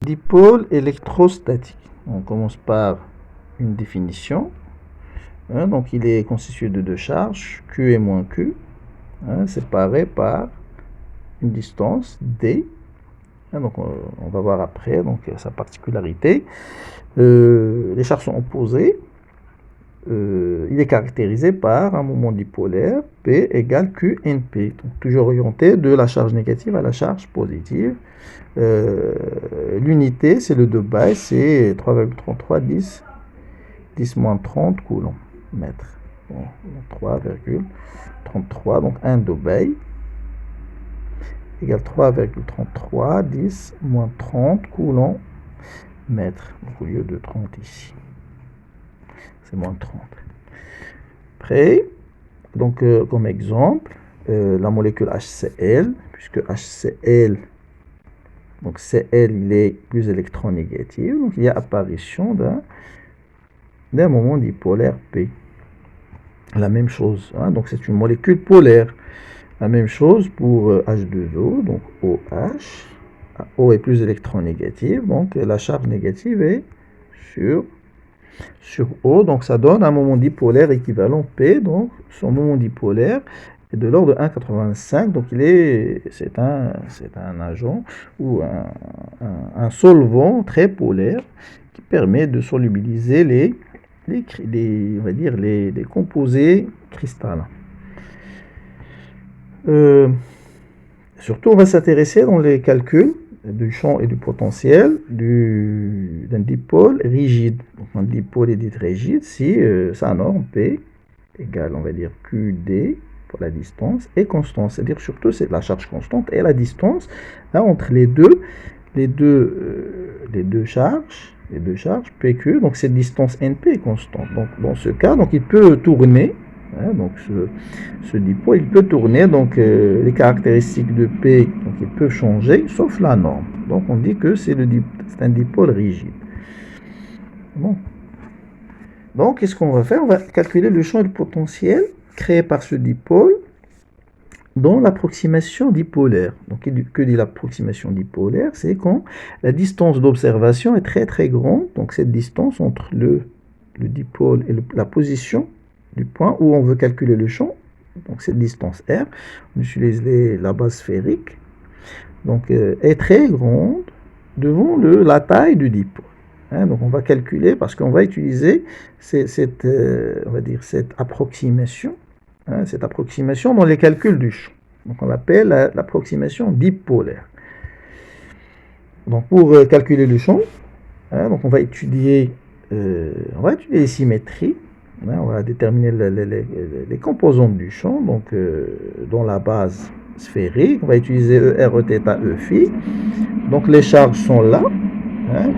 Dipôle électrostatique. On commence par une définition. Donc il est constitué de deux charges, Q et moins Q, séparées par une distance D. Donc on va voir après sa particularité. Les charges sont opposées. Il est caractérisé par un moment dipolaire P égale QNP, donc toujours orienté de la charge négative à la charge positive. L'unité, c'est le 2 Bay, c'est 3,33 10 moins 30 coulombs mètres. Bon, 3,33, donc 1 2 Bay égale 3,33 10 moins 30 coulombs mètres. Donc au lieu de 30 ici, c'est moins 30. Après, donc comme exemple, la molécule HCl, puisque HCl, donc Cl, il est plus électronégatif, donc il y a apparition d'un moment dipolaire P. La même chose, donc c'est une molécule polaire. La même chose pour H2O, donc OH. O est plus électronégative, donc la charge négative est sur O, donc ça donne un moment dipolaire équivalent P, donc son moment dipolaire est de l'ordre de 1,85, donc c'est un agent ou un solvant très polaire qui permet de solubiliser on va dire les composés cristallins. Surtout, on va s'intéresser dans les calculs du champ et du potentiel d'un dipôle rigide. Donc, un dipôle est dit rigide si sa norme P égale, on va dire, QD pour la distance est constante. C'est-à-dire surtout c'est la charge constante et la distance entre les deux charges, PQ. Donc cette distance NP est constante. Donc dans ce cas, donc il peut tourner. Donc ce dipôle, il peut tourner, donc les caractéristiques de P, donc ils peuvent changer, sauf la norme. Donc on dit que c'est un dipôle rigide. Bon. Donc qu'est-ce qu'on va faire? On va calculer le champ et le potentiel créé par ce dipôle dans l'approximation dipolaire. Donc que dit l'approximation dipolaire? C'est quand la distance d'observation est très très grande, donc cette distance entre le dipôle et la position du point où on veut calculer le champ, donc cette distance R, on utilise la base sphérique, donc est très grande devant la taille du dipôle. Donc on va calculer parce qu'on va utiliser cette approximation, dans les calculs du champ. Donc on l'appelle l'approximation dipolaire. Donc pour calculer le champ, donc on va étudier les symétries. On va déterminer les composantes du champ, donc dans la base sphérique, on va utiliser ER, Eθ, Eφ. Donc les charges sont là,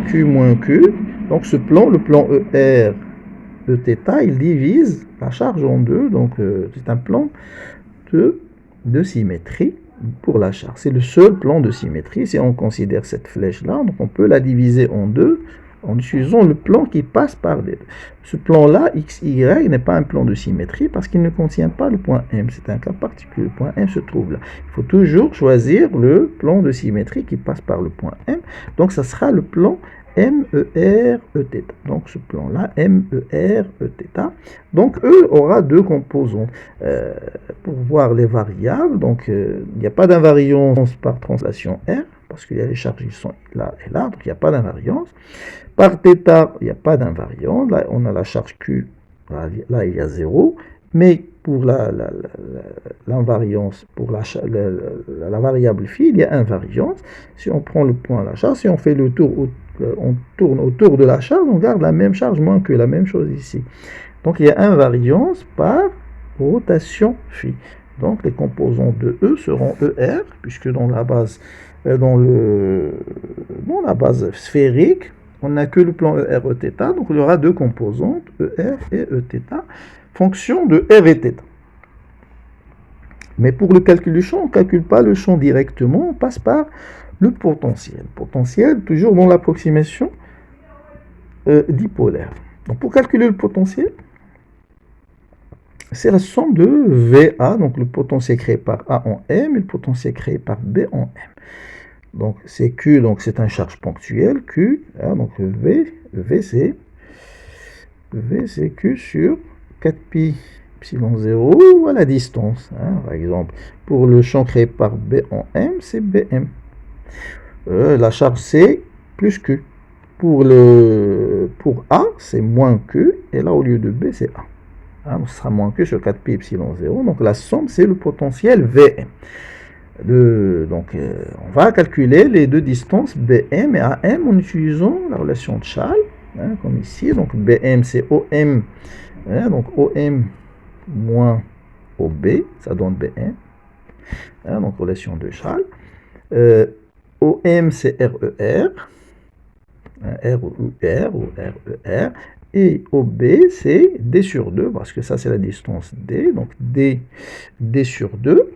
Q moins Q. Donc le plan ER, Eθ, il divise la charge en deux, donc c'est un plan de symétrie pour la charge. C'est le seul plan de symétrie. Si on considère cette flèche-là, donc on peut la diviser en deux, en utilisant le plan qui passe par les deux. Ce plan-là, XY, n'est pas un plan de symétrie parce qu'il ne contient pas le point M. C'est un cas particulier. Le point M se trouve là. Il faut toujours choisir le plan de symétrie qui passe par le point M. Donc, ça sera le plan MER, Eθ. Donc, ce plan-là, MER, Eθ. Donc, E aura deux composants. Pour voir les variables, donc, il n'y a pas d'invariance par translation R, parce qu'il y a les charges qui sont là et là, donc il n'y a pas d'invariance. Par θ, il n'y a pas d'invariance. Là, on a la charge Q, là il y a 0. Mais pour l'invariance, pour la variable φ, il y a invariance. Si on prend le point à la charge, si on fait le tour, on tourne autour de la charge, on garde la même charge moins que la même chose ici. Donc il y a invariance par rotation φ. Donc les composants de E seront ER, puisque dans la base sphérique, on n'a que le plan ER, Eθ, donc il y aura deux composantes, ER et Eθ, fonction de R et θ. Mais pour le calcul du champ, on ne calcule pas le champ directement, on passe par le potentiel. Potentiel, toujours dans l'approximation dipolaire. Donc pour calculer le potentiel, c'est la somme de VA, donc le potentiel créé par A en M et le potentiel créé par B en M. Donc c'est Q, donc c'est un charge ponctuelle, Q, hein, donc V c'est Q sur 4pi epsilon 0 à la distance. Hein, par exemple, pour le champ créé par B en M, c'est Bm. La charge c'est plus Q. Pour A, c'est moins Q, et là au lieu de B, c'est A. Hein, donc ce sera moins Q sur 4pi epsilon 0. Donc la somme, c'est le potentiel Vm. On va calculer les deux distances BM et AM en utilisant la relation de Schall, hein, comme ici. Donc BM c'est OM, hein, donc OM moins OB, ça donne BM, hein, donc relation de Schall. OM c'est RER, hein, RER ou RER, et OB c'est D sur 2, parce que ça c'est la distance D, donc D sur 2,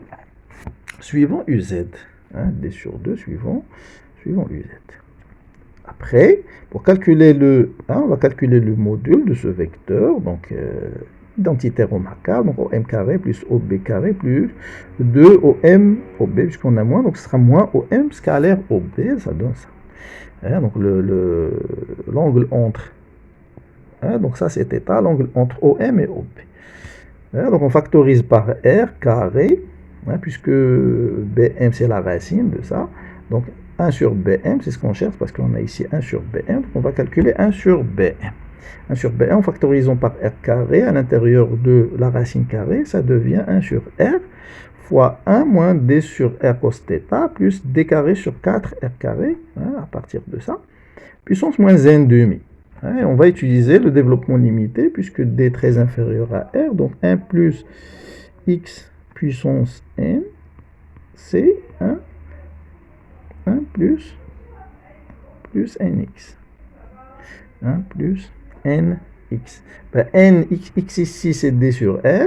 suivant UZ. Hein, D sur 2 suivant UZ. Après, pour calculer on va calculer le module de ce vecteur, donc identité remarquable, donc OM carré plus OB carré plus 2 OM OB, puisqu'on a moins, donc ce sera moins OM scalaire OB, ça donne ça. Hein, donc l'angle entre, hein, donc ça c'est θ, l'angle entre OM et OB. Hein, donc on factorise par R carré, hein, puisque BM c'est la racine de ça, donc 1 sur BM, c'est ce qu'on cherche, parce qu'on a ici 1 sur BM, donc on va calculer 1 sur BM. 1 sur BM, en factorisant par R carré, à l'intérieur de la racine carrée, ça devient 1 sur R, fois 1 moins D sur R cos θ, plus D carré sur 4 R carré, hein, à partir de ça, puissance moins n demi. Hein, on va utiliser le développement limité, puisque D est très inférieur à R, donc 1 plus x puissance n, c'est 1 plus nx. 1 plus nx. Ben, nx ici, c'est d sur r.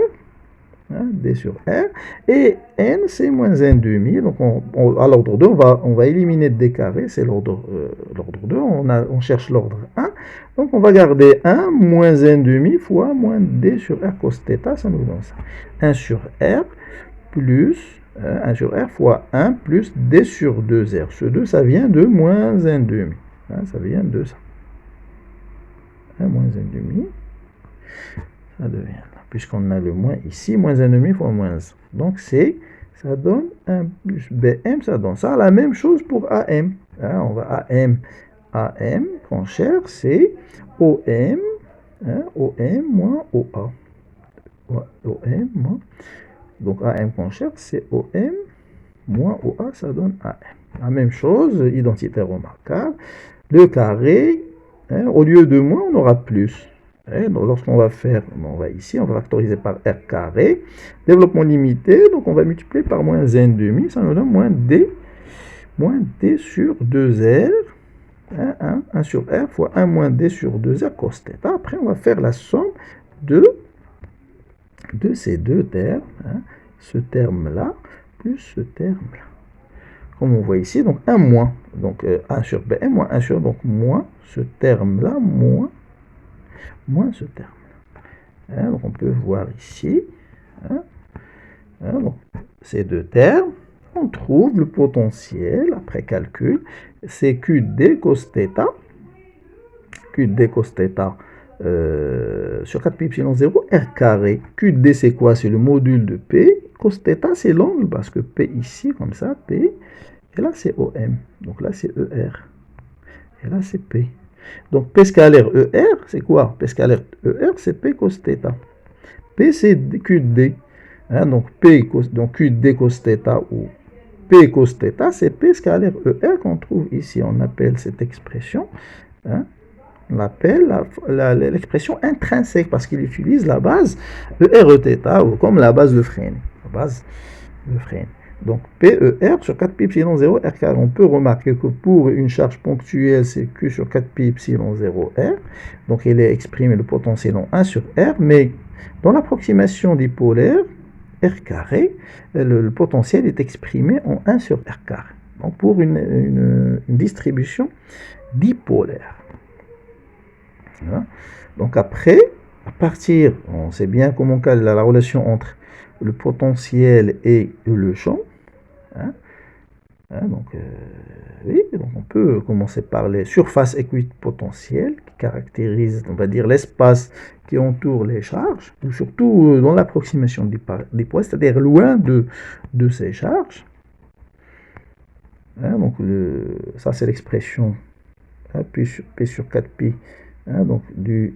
Hein, d sur r. Et n, c'est moins n demi. Donc, à l'ordre 2, on va éliminer d carré. C'est l'ordre 2. On cherche l'ordre 1. Donc, on va garder 1 moins n demi fois moins d sur r cos θ. Ça nous donne ça. 1 sur r plus 1 sur r fois 1 plus d sur 2r. Ce 2, ça vient de moins n demi. Hein, ça vient de ça. 1 moins n demi. Ça devient là. Puisqu'on a le moins ici, moins n demi fois moins 1. Donc, ça donne 1 plus bm, ça donne ça. La même chose pour am. Hein, on va am qu'on cherche, c'est om, hein, om moins oa. om moins. Donc, AM qu'on cherche, c'est OM moins OA, ça donne AM. La même chose, identité remarquable. Le carré, hein, au lieu de moins, on aura plus. Hein, donc, lorsqu'on va faire, on va ici, on va factoriser par R carré. Développement limité, donc on va multiplier par moins n demi, ça nous donne moins D sur 2R. Hein, 1 sur R fois 1 moins D sur 2R cos θ. Après, on va faire la somme de ces deux termes, hein, ce terme-là, plus ce terme-là. Comme on voit ici, donc 1 moins, donc 1 sur Bm, moins 1 sur, donc moins ce terme-là, moins ce terme-là. Hein, donc on peut voir ici, hein, donc ces deux termes, on trouve le potentiel, après calcul, c'est QD cos θ, QD cos θ, sur 4pi epsilon 0, R carré. QD, c'est quoi? C'est le module de P. Cos θ, c'est l'angle, parce que P ici, comme ça, P. Et là, c'est OM. Donc là, c'est ER. Et là, c'est P. Donc P scalaire ER, c'est quoi? P scalaire ER, c'est P cos θ. P, c'est QD. Hein, donc QD cos θ ou P cos θ, c'est P scalaire ER qu'on trouve ici. On appelle cette expression, hein, on l'appelle l'expression intrinsèque, parce qu'il utilise la base EREθ, ou comme la base de Lefrene. Donc PER sur 4pi epsilon 0 R carré. On peut remarquer que pour une charge ponctuelle, c'est Q sur 4pi epsilon 0 R. Donc il est exprimé le potentiel en 1 sur R, mais dans l'approximation dipolaire, R carré, le potentiel est exprimé en 1 sur R carré. Donc pour une distribution dipolaire. Hein? Donc après, à partir, on sait bien comment la relation entre le potentiel et le champ. Hein? Hein, donc, oui, donc on peut commencer par les surfaces équipotentielles qui caractérisent, on va dire, l'espace qui entoure les charges, ou surtout dans l'approximation des poids, c'est-à-dire loin de ces charges. Hein, donc, ça, c'est l'expression hein, P sur 4pi, hein, donc de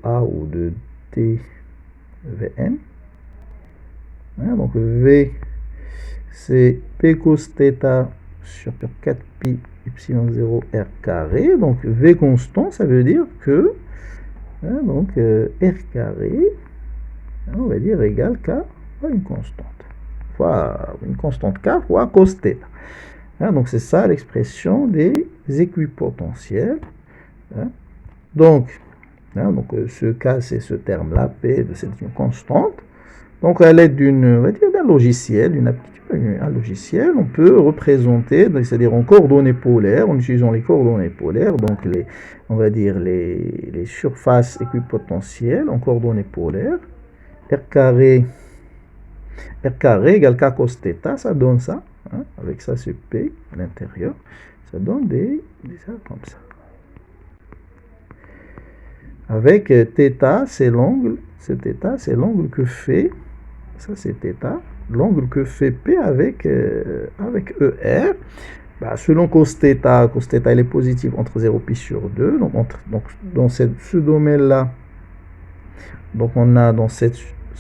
A ou de T Vm. Hein, donc, V, c'est P cos θ sur 4pi epsilon 0 r carré. Donc V constant, ça veut dire que hein, donc, r carré, hein, on va dire égal K fois une constante. Fois une constante K fois cos θ. Hein, donc c'est ça l'expression des équipotentiels. Hein. Donc ce K, c'est ce terme-là, P, c'est une constante. Donc, à l'aide d'un logiciel, un logiciel, on peut représenter, c'est-à-dire en coordonnées polaires, en utilisant les coordonnées polaires, donc on va dire les surfaces équipotentielles en coordonnées polaires, r carré égale k cos θ, ça donne ça, hein, avec ça c'est P à l'intérieur, ça donne des comme ça. Avec θ, c'est l'angle que fait ça c'est θ, l'angle que fait P avec ER, bah, selon cos θ il est positif entre 0pi sur 2, donc dans ce domaine-là, donc on a dans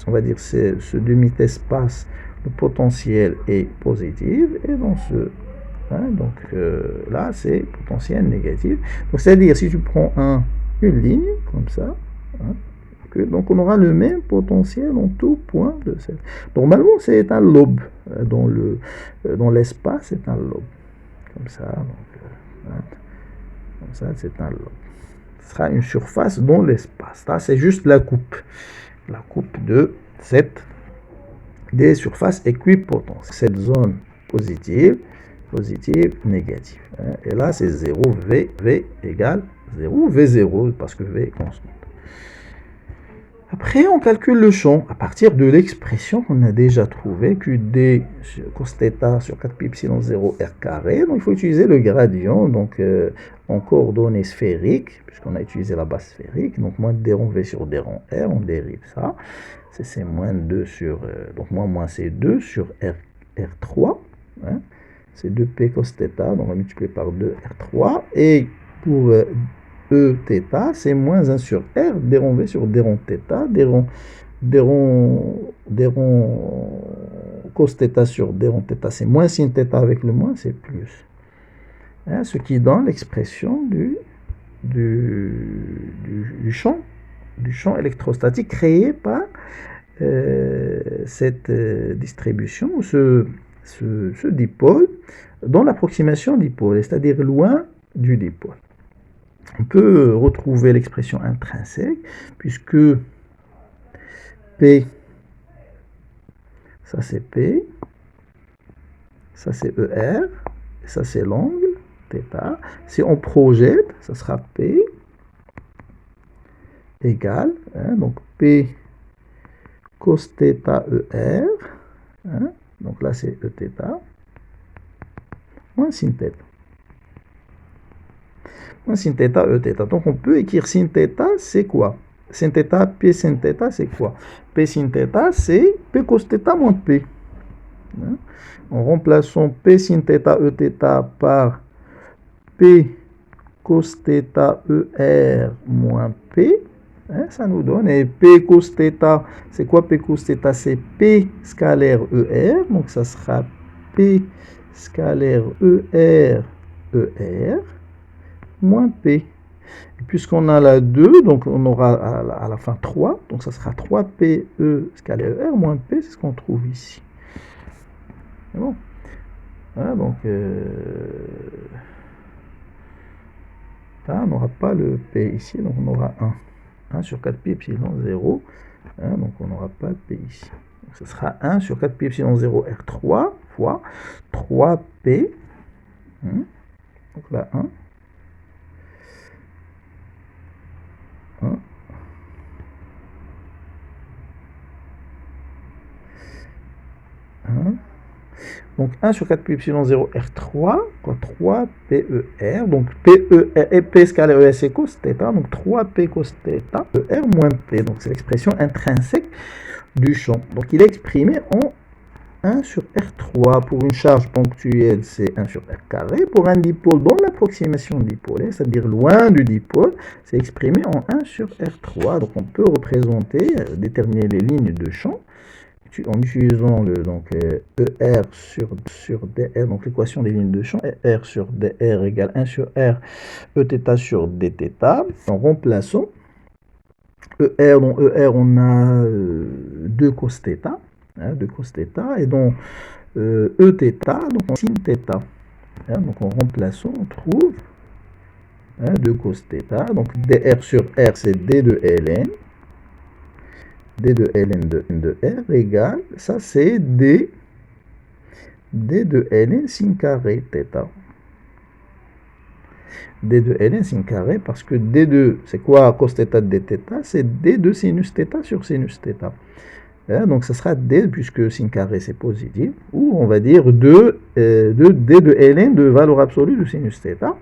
on va dire ce demi-espace, le potentiel est positif, et dans ce, hein, donc là c'est potentiel négatif, donc c'est-à-dire si tu prends une ligne comme ça, hein, donc on aura le même potentiel en tout point de cette. Normalement c'est un lobe dans l'espace, c'est un lobe comme ça, donc, hein, comme ça c'est un lobe. Ce sera une surface dans l'espace. Là c'est juste la coupe de des surfaces équipotentielles. Cette zone positive, négative. Hein, et là c'est 0, V égale 0, V0 parce que V est constante. Après, on calcule le champ à partir de l'expression qu'on a déjà trouvée, QD cos θ sur 4pi epsilon 0 r carré. Donc, il faut utiliser le gradient donc, en coordonnées sphériques, puisqu'on a utilisé la base sphérique. Donc, moins d rond V sur d rond R, on dérive ça. C'est moins 2 sur... donc, moins c'est 2 sur R3. Hein, c'est 2p cos θ, donc on va multiplier par 2 R3. Et pour... E θ, c'est moins 1 sur R, d rond V sur d rond θ, d rond cos θ sur d rond θ, c'est moins sin θ avec le moins, c'est plus. Hein, ce qui donne l'expression du champ électrostatique créé par cette distribution, ce dipôle, dans l'approximation dipôle, c'est-à-dire loin du dipôle. On peut retrouver l'expression intrinsèque, puisque P, ça c'est P, ça c'est ER, et ça c'est l'angle, θ. Si on projette, ça sera P égale, hein, donc P cos θ ER, hein, donc là c'est Eθ, moins sin θ. Sin θ, Eθ. Donc on peut écrire sin θ, c'est quoi? Sin θ, P sin θ, c'est quoi? P sin θ, c'est P cos θ moins P. Hein? En remplaçant P sin θ, Eθ par P cos θ, ER moins P, hein, ça nous donne, et P cos θ, c'est quoi P cos θ? C'est P scalaire ER, donc ça sera P scalaire ER, moins P. Et puisqu'on a la 2, donc on aura à la fin 3, donc ça sera 3PE scalaire R moins P, c'est ce qu'on trouve ici. C'est bon. Voilà, donc là, on n'aura pas le P ici, donc on aura 1. 1 sur 4pi epsilon 0, hein, donc on n'aura pas le P ici. Donc ce sera 1 sur 4pi epsilon 0 R3 fois 3P. Hein, donc là 1. 1. Donc 1 sur 4 pi epsilon 0 R3, quoi, 3 PER, donc PER et P scalaire ES c'est cos θ, donc 3P cos θ, ER moins P, donc c'est l'expression intrinsèque du champ. Donc il est exprimé en 1 sur R3 pour une charge ponctuelle, c'est 1 sur R carré. Pour un dipôle dans l'approximation dipolaire, c'est-à-dire loin du dipôle, c'est exprimé en 1 sur R3. Donc on peut représenter, déterminer les lignes de champ en utilisant le ER sur DR, donc l'équation des lignes de champ, ER sur DR égale 1 sur R Eθ sur dθ, en remplaçant ER, dans ER on a 2 cos θ, de cos θ, et dans Eθ, donc sin θ. Donc en remplaçant, on trouve 2 cos θ, donc dr sur r c'est d de ln, d de ln de r égale, ça c'est d de ln sin carré θ. d de ln sin carré, parce que d2, c'est quoi cos θ de dθ? C'est d de sinus θ sur sinus θ. Donc ça sera d, puisque sin carré c'est positif, ou on va dire 2 d de ln de valeur absolue de sinus θ.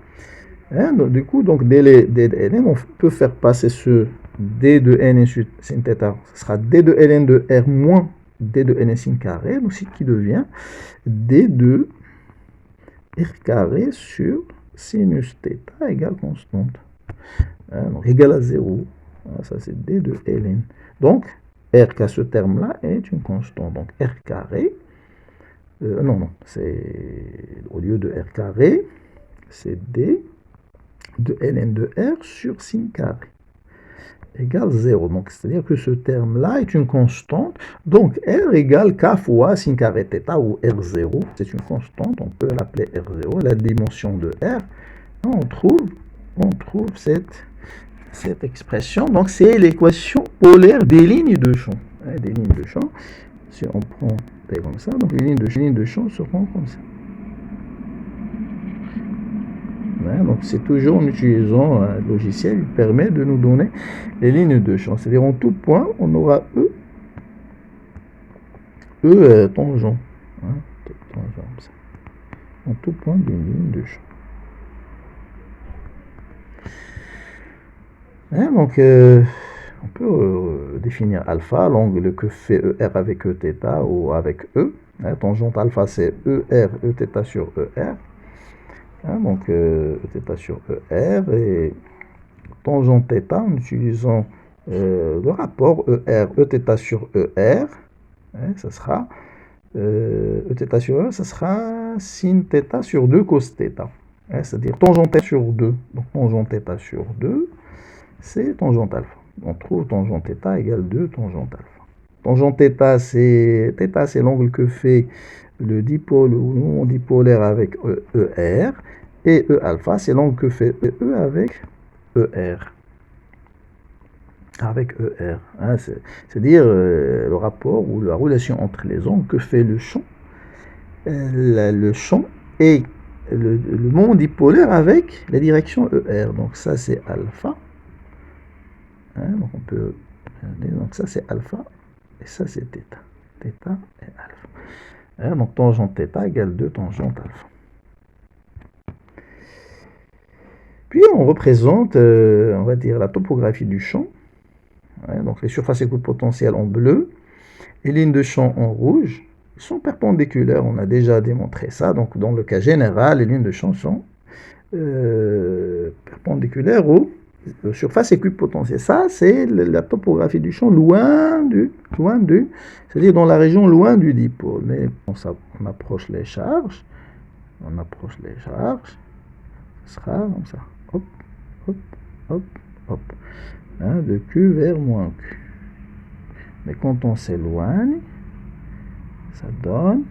Donc, du coup, donc d de ln, on peut faire passer ce d de ln sin θ, ça sera d de ln de r moins d de ln sin carré, donc ce qui devient d de r carré sur sinus θ égale constante, donc égale à 0. Ça c'est d de ln. Donc r qu'à ce terme-là est une constante. Donc r carré, c'est au lieu de r carré, c'est d de ln de r sur sin carré égale 0. Donc c'est-à-dire que ce terme-là est une constante. Donc r égale k fois sin carré θ, ou r0, c'est une constante, on peut l'appeler r0, la dimension de r. On trouve cette expression. Donc c'est l'équation polaire des lignes de champ. Des lignes de champ, si on prend comme ça, donc les lignes de champ seront comme ça. Donc c'est toujours en utilisant un logiciel, il permet de nous donner les lignes de champ. C'est-à-dire en tout point, on aura E tangent. Tangent, ça. En tout point d'une ligne de champ. Donc on peut définir alpha, l'angle que fait ER avec Eθ ou avec E. Tangente alpha c'est ER, Eθ sur ER. Donc Eθ sur ER, et tangente θ en utilisant le rapport ER, Eθ sur ER, ça sera Eθ sur ER, ça sera sin θ sur 2 cos θ. C'est-à-dire tangente θ sur 2. Donc tangente θ sur 2, c'est tangente alpha. On trouve tangente θ égale 2 tangente alpha. Tangente θ, c'est l'angle que fait le dipôle ou le moment dipolaire avec ER. Et E alpha, c'est l'angle que fait E avec ER. Avec ER. C'est-à-dire le rapport ou la relation entre les angles que fait le champ. Le champ et le moment dipolaire avec la direction ER. Donc ça c'est alpha. Donc on peut regarder. Donc ça c'est alpha et ça c'est θ. Θ et alpha. Donc tangente θ égale 2 tangente alpha. Puis on représente, on va dire, la topographie du champ. Donc les surfaces équipotentielles en bleu, les lignes de champ en rouge, sont perpendiculaires. On a déjà démontré ça. Donc dans le cas général, les lignes de champ sont perpendiculaires aux surfaces équipotentielles. Ça, c'est la topographie du champ loin du, c'est-à-dire dans la région loin du dipôle. Mais on approche les charges, ce sera comme ça. Hop, hop, hop, hop. De Q vers moins Q. Mais quand on s'éloigne, ça donne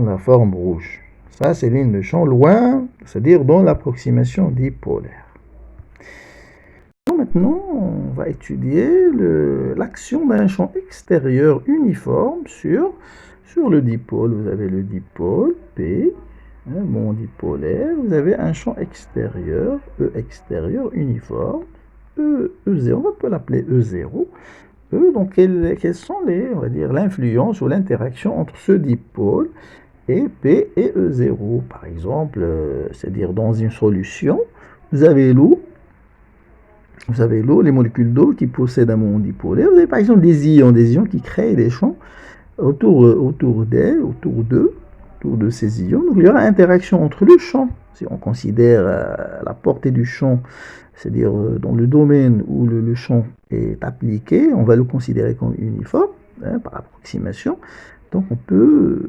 la forme rouge. Ça, c'est ligne de champ loin, c'est-à-dire dans l'approximation dipolaire. Maintenant, on va étudier l'action d'un champ extérieur uniforme sur le dipôle. Vous avez le dipôle P, moment dipolaire, vous avez un champ extérieur, E extérieur uniforme, E0, on peut l'appeler E0, E. Donc, quelles sont on va dire, l'influence ou l'interaction entre ce dipôle et P et E0. Par exemple, c'est-à-dire dans une solution, vous avez l'eau, les molécules d'eau qui possèdent un moment dipolaire. Vous avez par exemple des ions qui créent des champs autour de ces ions. Donc il y aura interaction entre le champ, si on considère la portée du champ, c'est-à-dire dans le domaine où le champ est appliqué, on va le considérer comme uniforme, par approximation. Donc on peut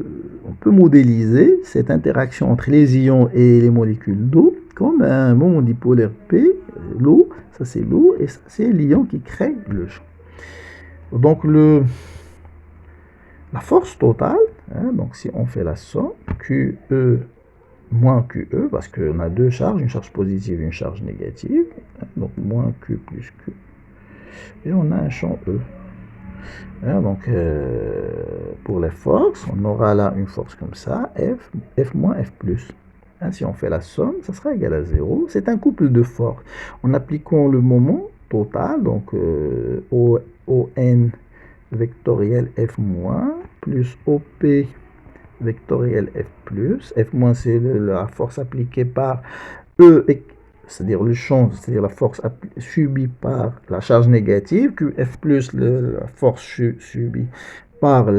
modéliser cette interaction entre les ions et les molécules d'eau comme un moment dipolaire P, l'eau, ça c'est l'eau, et ça c'est l'ion qui crée le champ. Donc la force totale, donc si on fait la somme, QE moins QE, parce qu'on a deux charges, une charge positive et une charge négative, donc moins Q plus Q, et on a un champ E. Donc pour les forces, on aura là une force comme ça, F moins F plus. Si on fait la somme, ça sera égal à 0. C'est un couple de forces. En appliquant le moment total, donc ON vectoriel F moins plus OP vectoriel F plus. F moins, c'est la force appliquée par E, c'est-à-dire le champ, c'est-à-dire la force subie par la charge négative, QF plus, la force subie par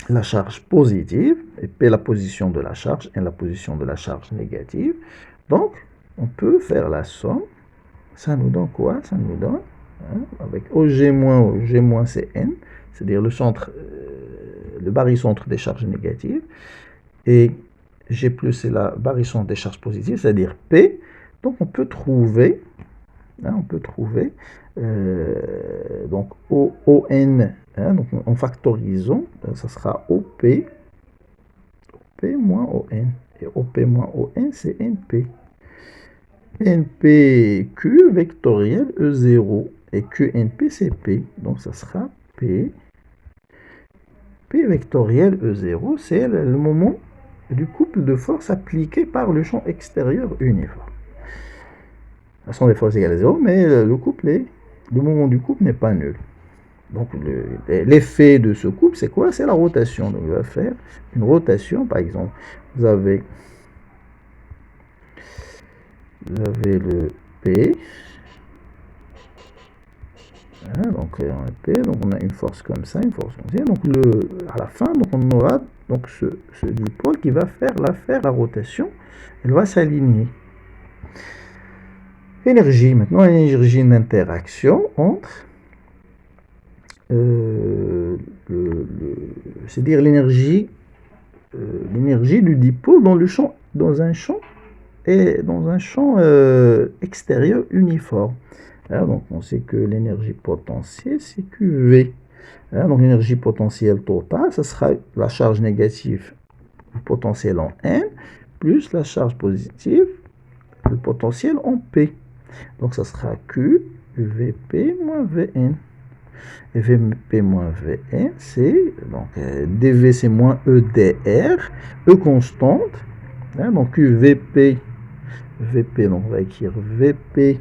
la charge positive, et P la position de la charge, et la position de la charge négative. Donc, on peut faire la somme. Ça nous donne quoi? Ça nous donne, avec OG- c'est N, c'est-à-dire le centre, le barycentre des charges négatives, et G+, c'est la barycentre des charges positives, c'est-à-dire P. Donc, on peut trouver, donc ON, donc en factorisant, ça sera OP moins ON. Et OP moins ON, c'est NP. NPQ vectoriel E0. Et QNP, c'est P. Donc, ça sera P vectoriel E0, c'est le moment du couple de forces appliqué par le champ extérieur uniforme. Ce sont des forces égales à 0, mais le moment du couple n'est pas nul. Donc l'effet de ce couple, c'est quoi? C'est la rotation. Donc on va faire une rotation, par exemple. Vous avez le P. Donc on a une force comme ça, une force comme ça. Donc à la fin, donc on aura donc ce dipôle qui va faire la rotation. Elle va s'aligner. Énergie, maintenant énergie d'interaction entre c'est-à-dire l'énergie du dipôle dans un champ extérieur uniforme. Donc on sait que l'énergie potentielle c'est QV. Donc l'énergie potentielle totale, ce sera la charge négative potentielle en N plus la charge positive, le potentiel en P. Donc ça sera Q VP moins VN. Et VP moins VN, c'est donc dV c'est moins EDR, E constante. Donc VP, donc on va écrire VP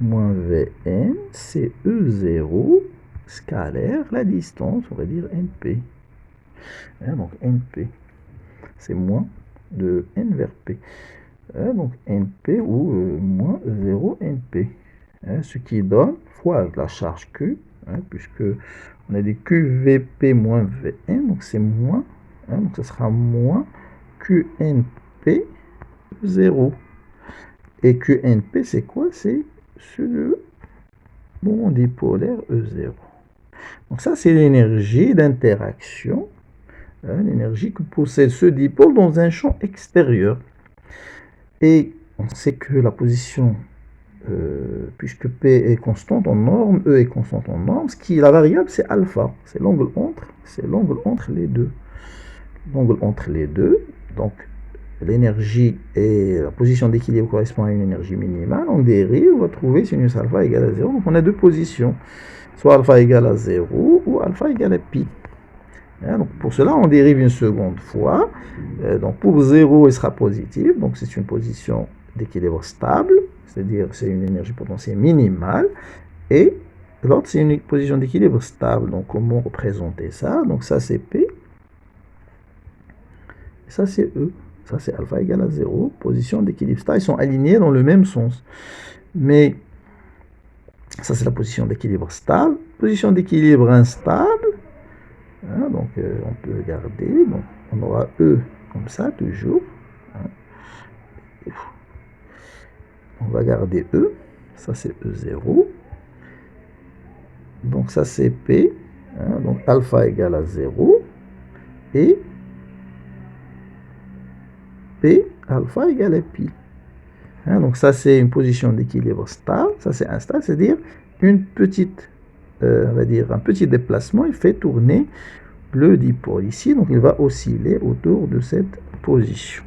moins Vn, c'est E0 scalaire, la distance, on va dire NP. Donc NP, c'est moins de N vers P. Donc NP ou moins 0 NP. Ce qui donne fois la charge Q, puisque on a dit QVP moins Vn, donc c'est moins, donc ce sera moins QNP 0. Et QNP, c'est quoi? C'est le moment dipolaire E0. Donc ça, c'est l'énergie d'interaction, l'énergie que possède ce dipôle dans un champ extérieur. Et on sait que la position, puisque P est constante en norme, E est constante en norme, la variable c'est alpha, c'est l'angle entre les deux. L'angle entre les deux, donc l'énergie et la position d'équilibre correspond à une énergie minimale. On dérive, on va trouver sinus alpha égale à 0. Donc on a deux positions, soit alpha égale à 0 ou alpha égale à pi. Donc pour cela, on dérive une seconde fois. Donc pour 0, il sera positif. Donc c'est une position d'équilibre stable, c'est-à-dire c'est une énergie potentielle minimale. Et L'autre, c'est une position d'équilibre stable. Donc, comment représenter ça? Donc, ça, c'est P. Et ça, c'est E. Ça, c'est alpha égale à 0. Position d'équilibre stable. Ils sont alignés dans le même sens. Mais, ça, c'est la position d'équilibre stable. Position d'équilibre instable. Hein, donc, on peut garder. Donc, on aura E comme ça, toujours. Hein. On va garder E. Ça, c'est E0. Donc, ça, c'est P. Hein, donc, alpha égale à 0. Et P alpha égale à pi. Hein, donc, ça, c'est une position d'équilibre stable. Ça, c'est instable, c'est-à-dire une petite, on va dire, un petit déplacement. Il fait tourner le dipôle ici. Donc, il va osciller autour de cette position.